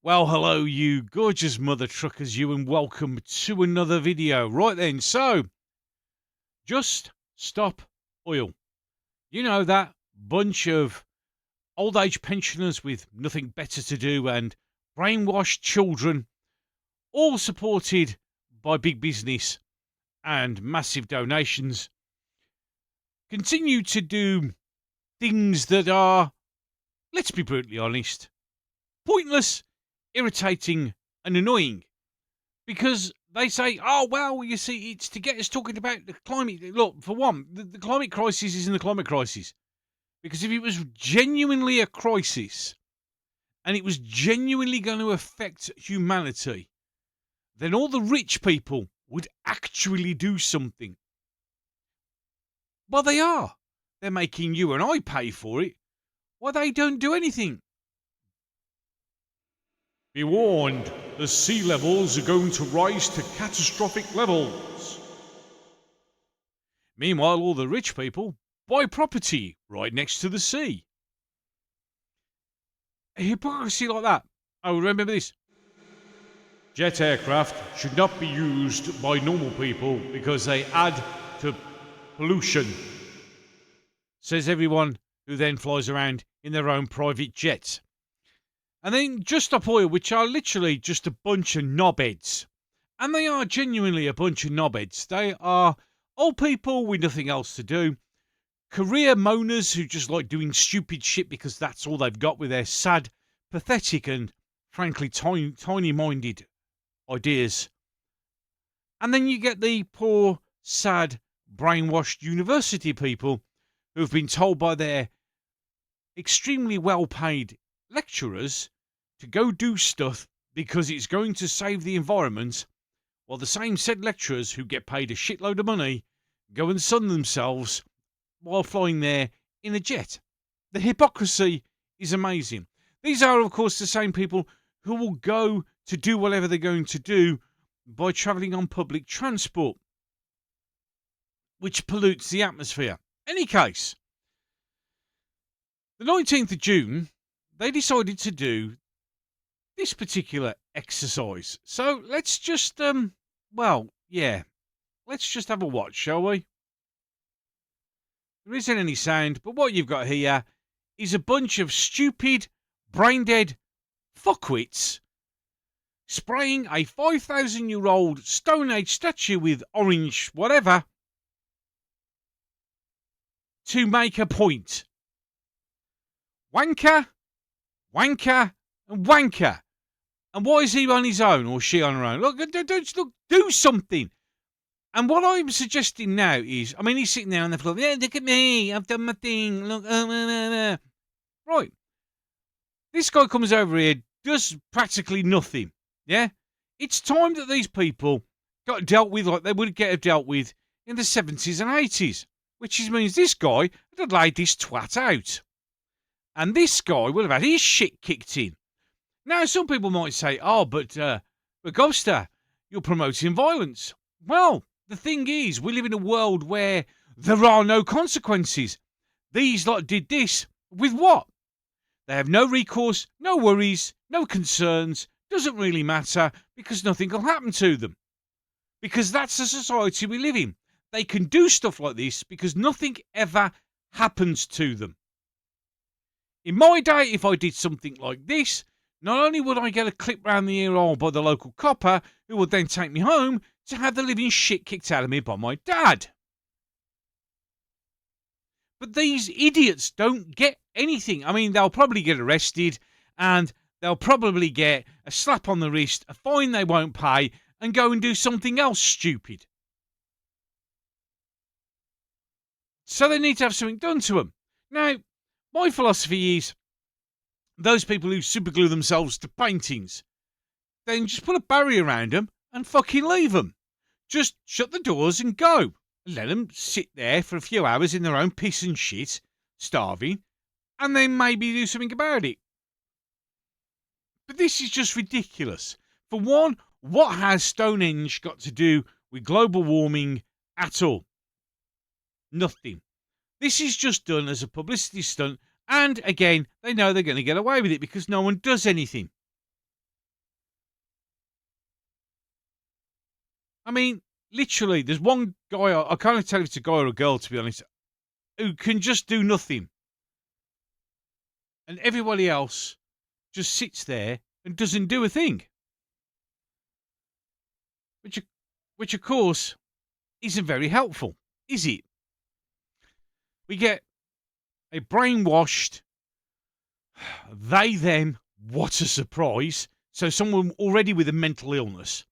Well, hello, you gorgeous mother truckers, you, and welcome to another video. Right then, so just stop oil. You know, that bunch of old age pensioners with nothing better to do and brainwashed children, all supported by big business and massive donations, continue to do things that are, let's be brutally honest, pointless, irritating, and annoying. Because they say, oh, well, you see, it's to get us talking about the climate. Look, for one, the climate crisis isn't the climate crisis. Because if it was genuinely a crisis and it was genuinely going to affect humanity, then all the rich people would actually do something. Well, they are. They're making you and I pay for it. Why, they don't do anything. Be warned, the sea levels are going to rise to catastrophic levels. Meanwhile, all the rich people buy property right next to the sea. A hypocrisy like that. Oh, remember this. Jet aircraft should not be used by normal people because they add to pollution, says everyone who then flies around in their own private jets. And then Just Stop Oil, which are literally just a bunch of knobheads. And they are genuinely a bunch of knobheads. They are old people with nothing else to do. Career moaners who just like doing stupid shit because that's all they've got with their sad, pathetic, and frankly tiny-minded ideas. And then you get the poor, sad, brainwashed university people who've been told by their extremely well-paid lecturers to go do stuff because it's going to save the environment, while the same said lecturers who get paid a shitload of money go and sun themselves while flying there in a jet. The hypocrisy is amazing. These are, of course, the same people who will go to do whatever they're going to do by travelling on public transport, which pollutes the atmosphere. Any case, the 19th of June, they decided to do this particular exercise. So let's just, let's just have a watch, shall we? There isn't any sound, but what you've got here is a bunch of stupid, brain-dead fuckwits spraying a 5,000-year-old Stone Age statue with orange whatever to make a point. Wanker, wanker, and wanker. And why is he on his own or she on her own? Look, do something. And what I'm suggesting now is, I mean, he's sitting there on the floor. Yeah, look at me. I've done my thing. Look, right. This guy comes over here, does practically nothing. Yeah? It's time that these people got dealt with like they would get dealt with in the 70s and 80s. Which means this guy had laid this twat out. And this guy would have had his shit kicked in. Now, some people might say, oh, but Gobster, you're promoting violence. Well, the thing is, we live in a world where there are no consequences. These lot did this with what? They have no recourse, no worries, no concerns. Doesn't really matter because nothing will happen to them. Because that's the society we live in. They can do stuff like this because nothing ever happens to them. In my day, if I did something like this, not only would I get a clip round the ear hole by the local copper, who would then take me home to have the living shit kicked out of me by my dad. But these idiots don't get anything. I mean, they'll probably get arrested and they'll probably get a slap on the wrist, a fine they won't pay, and go and do something else stupid. So they need to have something done to them. Now, my philosophy is, those people who superglue themselves to paintings, then just put a barrier around them and fucking leave them. Just shut the doors and go. Let them sit there for a few hours in their own piss and shit, starving, and then maybe do something about it. But this is just ridiculous. For one, what has Stonehenge got to do with global warming at all? Nothing. This is just done as a publicity stunt. And again, they know they're going to get away with it because no one does anything. I mean, literally, there's one guy, I can't tell if it's a guy or a girl, to be honest, who can just do nothing. And everybody else just sits there and doesn't do a thing. Which of course, isn't very helpful, is it? We get a brainwashed, they, them, what a surprise. So someone already with a mental illness.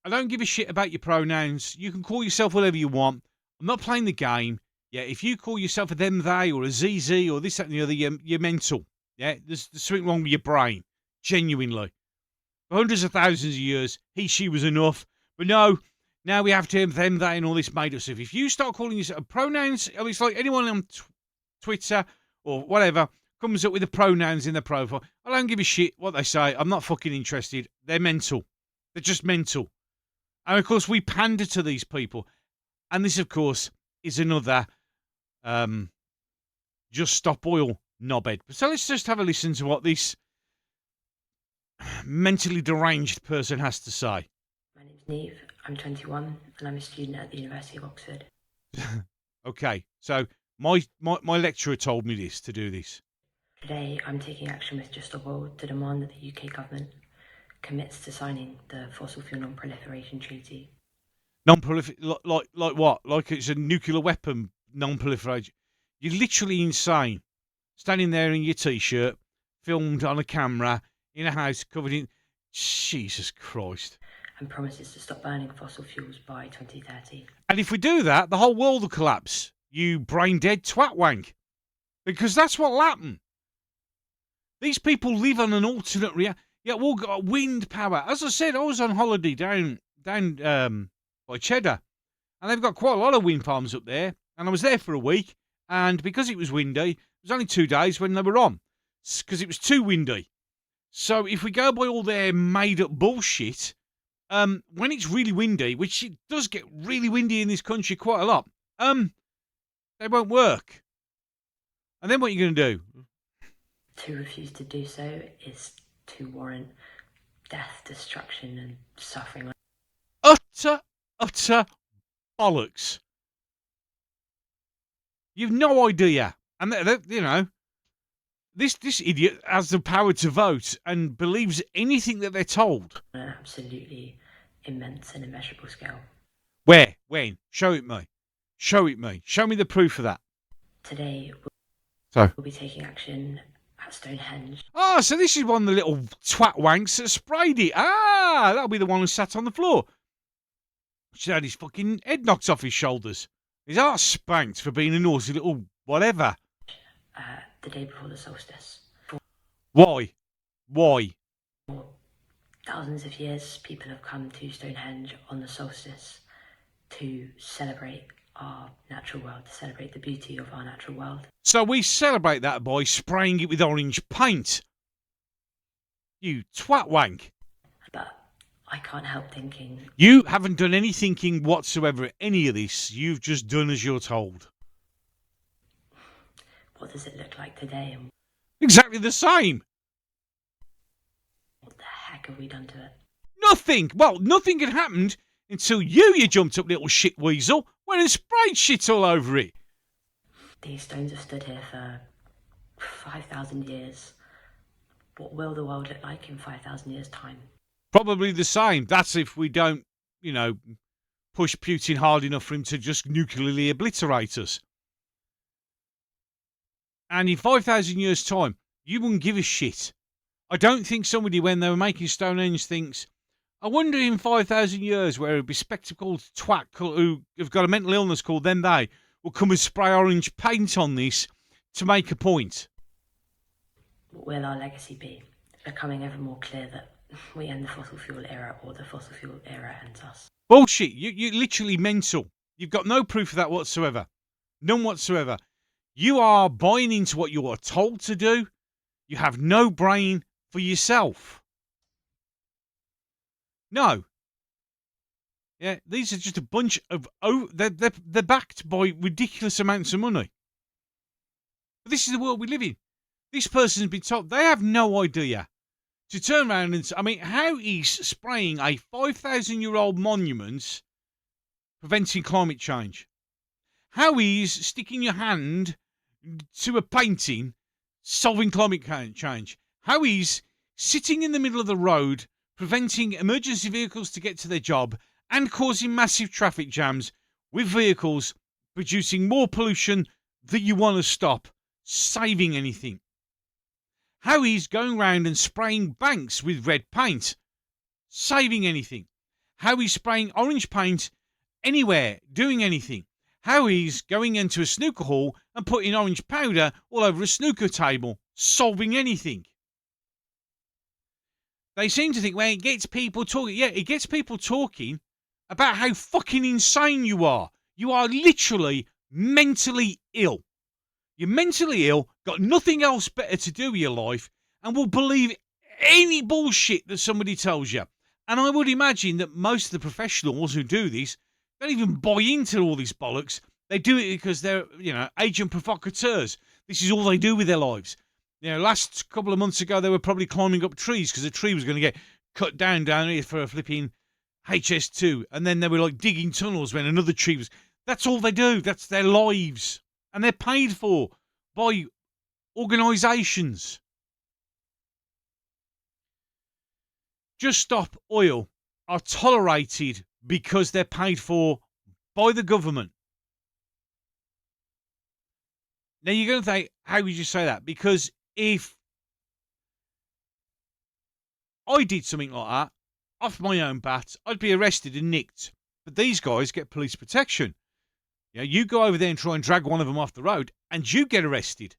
I don't give a shit about your pronouns. You can call yourself whatever you want. I'm not playing the game. Yeah, if you call yourself a them, they, or a ZZ, or this, that, and the other, you're mental. Yeah, there's something wrong with your brain. Genuinely. For hundreds of thousands of years, he, she was enough. But no, now we have to them, they, and all this made up stuff. If you start calling yourself pronouns, it's like anyone on Twitter or whatever comes up with the pronouns in their profile. I don't give a shit what they say. I'm not fucking interested. They're mental. They're just mental. And of course, we pander to these people. And this, of course, is another just stop oil knobhead. So let's just have a listen to what this mentally deranged person has to say. My name's Neve. I'm 21 and I'm a student at the University of Oxford. Okay, so my lecturer told me this, to do this. Today, I'm taking action with Just Stop Oil to demand that the UK government commits to signing the Fossil Fuel Non-Proliferation Treaty. Like what? Like it's a nuclear weapon non-proliferation? You're literally insane. Standing there in your t-shirt, filmed on a camera, in a house covered in... Jesus Christ. And promises to stop burning fossil fuels by 2030. And if we do that, the whole world will collapse. You brain-dead twat wank. Because that's what'll happen. These people live on an alternate reality. Yeah, we've got wind power. As I said, I was on holiday down by Cheddar. And they've got quite a lot of wind farms up there. And I was there for a week. And because it was windy, it was only 2 days when they were on. Because it was too windy. So if we go by all their made-up bullshit, when it's really windy, which it does get really windy in this country quite a lot, they won't work. And then what are you going to do? To refuse to do so is to warrant death, destruction and suffering. Utter bollocks. You've no idea. And, you know, this idiot has the power to vote and believes anything that they're told. On an absolutely immense and immeasurable scale. Where? When? Show it me. Show it me. Show me the proof of that. Today, we'll be taking action at Stonehenge. Oh, so this is one of the little twat wanks that sprayed it. Ah, that'll be the one who sat on the floor. She had his fucking head knocked off his shoulders. His heart spanked for being a naughty little whatever. The day before the solstice. Why? Why? For thousands of years, people have come to Stonehenge on the solstice to celebrate our natural world, to celebrate the beauty of our natural world. So we celebrate that by spraying it with orange paint. You twat wank. But I can't help thinking... You haven't done any thinking whatsoever at any of this. You've just done as you're told. What does it look like today? And exactly the same. what the heck have we done to it? Nothing. Well, nothing had happened until you jumped up, little shit weasel, went and sprayed shit all over it. These stones have stood here for 5,000 years. What will the world look like in 5,000 years' time? Probably the same. That's if we don't, push Putin hard enough for him to just nuclearly obliterate us. And in 5,000 years' time, you wouldn't give a shit. I don't think somebody, when they were making Stonehenge, thinks, I wonder in 5,000 years where a bespectacled twat who have got a mental illness called them they will come and spray orange paint on this to make a point. What will our legacy be? Becoming ever more clear that we end the fossil fuel era or the fossil fuel era ends us. Bullshit. You're literally mental. You've got no proof of that whatsoever. None whatsoever. You are buying into what you are told to do. You have no brain for yourself. No. Yeah, these are just a bunch of... they're backed by ridiculous amounts of money. But this is the world we live in. This person's been told... They have no idea. to turn around and, I mean, how is spraying a 5,000-year-old monument preventing climate change? How is sticking your hand to a painting solving climate change? How is sitting in the middle of the road preventing emergency vehicles to get to their job and causing massive traffic jams with vehicles producing more pollution that you want to stop saving anything? How is going round and spraying banks with red paint saving anything? How is spraying orange paint anywhere doing anything? How is going into a snooker hall and putting orange powder all over a snooker table solving anything? They seem to think, well, it gets people talking. Yeah, it gets people talking about how fucking insane you are. You are literally mentally ill. You're mentally ill, got nothing else better to do with your life, and will believe any bullshit that somebody tells you. And I would imagine that most of the professionals who do this don't even buy into all these bollocks. They do it because they're, agent provocateurs. This is all they do with their lives. Last couple of months ago, they were probably climbing up trees because a tree was going to get cut down here for a flipping HS2. And then they were like digging tunnels when another tree was. That's all they do. That's their lives. And they're paid for by organisations. Just Stop Oil are tolerated because they're paid for by the government. Now you're going to think, how would you say that? Because if I did something like that off my own bat, I'd be arrested and nicked. But these guys get police protection. You go over there and try and drag one of them off the road, and you get arrested.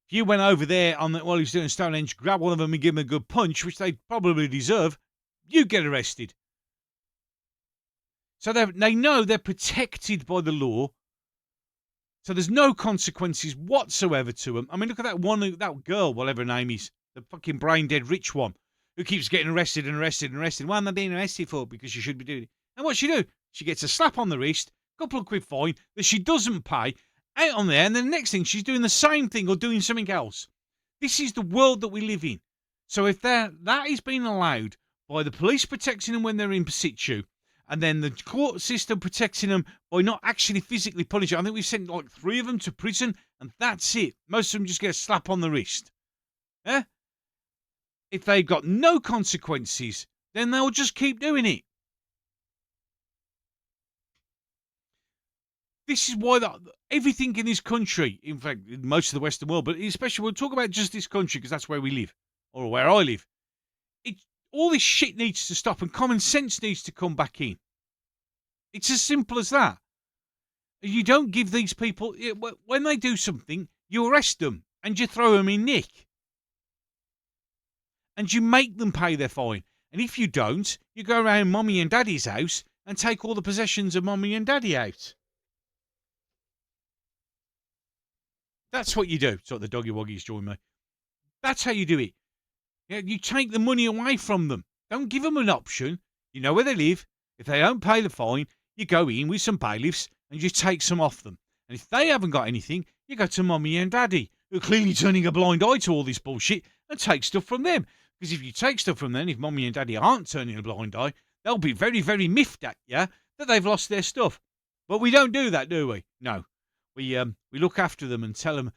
If you went over there while he was doing Stonehenge, grab one of them and give them a good punch, which they probably deserve, you get arrested. So they know they're protected by the law. So there's no consequences whatsoever to them. I mean, look at that girl, whatever her name is, the fucking brain-dead rich one, who keeps getting arrested and arrested and arrested. What am I being arrested for? Because you should be doing it. And what's she do? She gets a slap on the wrist, couple of quid fine that she doesn't pay, out on there, and then the next thing she's doing the same thing or doing something else. This is the world that we live in. So if that is being allowed by the police protecting them when they're in situ, and then the court system protecting them by not actually physically punishing, I think we've sent like 3 of them to prison, and that's it. Most of them just get a slap on the wrist. Yeah? If they've got no consequences, then they'll just keep doing it. This is why everything in this country, in fact, in most of the Western world, but especially we'll talk about just this country because that's where we live, or where I live. All this shit needs to stop and common sense needs to come back in. It's as simple as that. You don't give these people, when they do something, you arrest them and you throw them in nick. And you make them pay their fine. And if you don't, you go around mommy and daddy's house and take all the possessions of mommy and daddy out. That's what you do. So the doggy woggies join me. That's how you do it. Yeah, you take the money away from them. Don't give them an option. You know where they live. If they don't pay the fine, you go in with some bailiffs and you take some off them. And if they haven't got anything, you go to mommy and daddy, who are clearly turning a blind eye to all this bullshit, and take stuff from them. Because if you take stuff from them, if mommy and daddy aren't turning a blind eye, they'll be very, very miffed at you that they've lost their stuff. But we don't do that, do we? No. We look after them and tell them,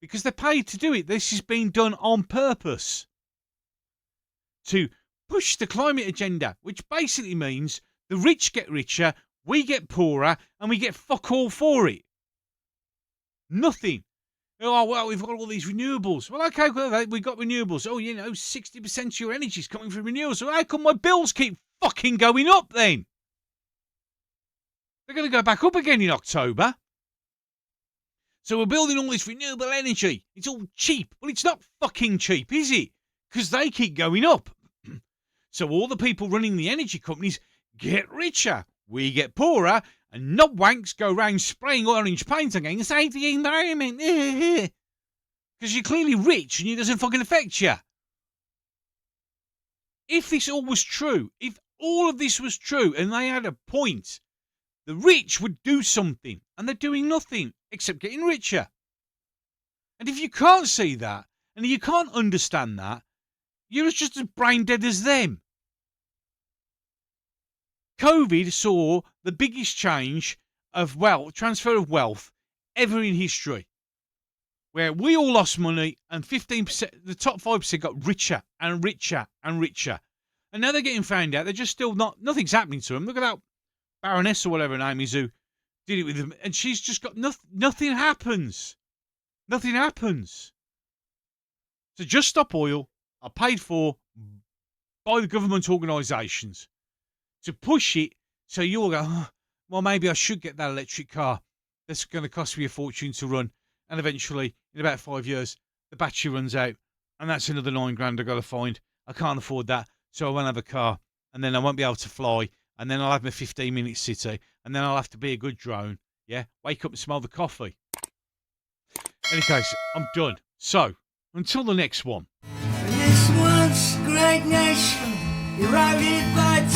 because they're paid to do it. This is being done on purpose to push the climate agenda, which basically means the rich get richer, we get poorer, and we get fuck all for it. Nothing. Oh, well, we've got all these renewables. Well, okay, we've got renewables. Oh, 60% of your energy is coming from renewables. So how come my bills keep fucking going up then? They're going to go back up again in October. So we're building all this renewable energy. It's all cheap. Well, it's not fucking cheap, is it? Because they keep going up. So all the people running the energy companies get richer. We get poorer. And knob wanks go round spraying orange paint again and save the environment. Because you're clearly rich and it doesn't fucking affect you. If this all was true, if all of this was true and they had a point, the rich would do something. And they're doing nothing except getting richer. And if you can't see that, and you can't understand that, You're just as brain dead as them. COVID saw the biggest change of transfer of wealth ever in history, where we all lost money and 15%, the top 5% got richer and richer and richer. And now they're getting found out. They're just still nothing's happening to them. Look at that Baroness or whatever her name is who did it with them. And she's just got nothing happens. Nothing happens. So Just Stop Oil are paid for by the government organisations to push it so you'll go, oh, well, maybe I should get that electric car. That's going to cost me a fortune to run. And eventually, in about 5 years, the battery runs out. And that's another $9,000 I've got to find. I can't afford that. So I won't have a car. And then I won't be able to fly. And then I'll have my 15-minute city. And then I'll have to be a good drone. Yeah? Wake up and smell the coffee. In any case, I'm done. So, until the next one. This once great nation, eroded by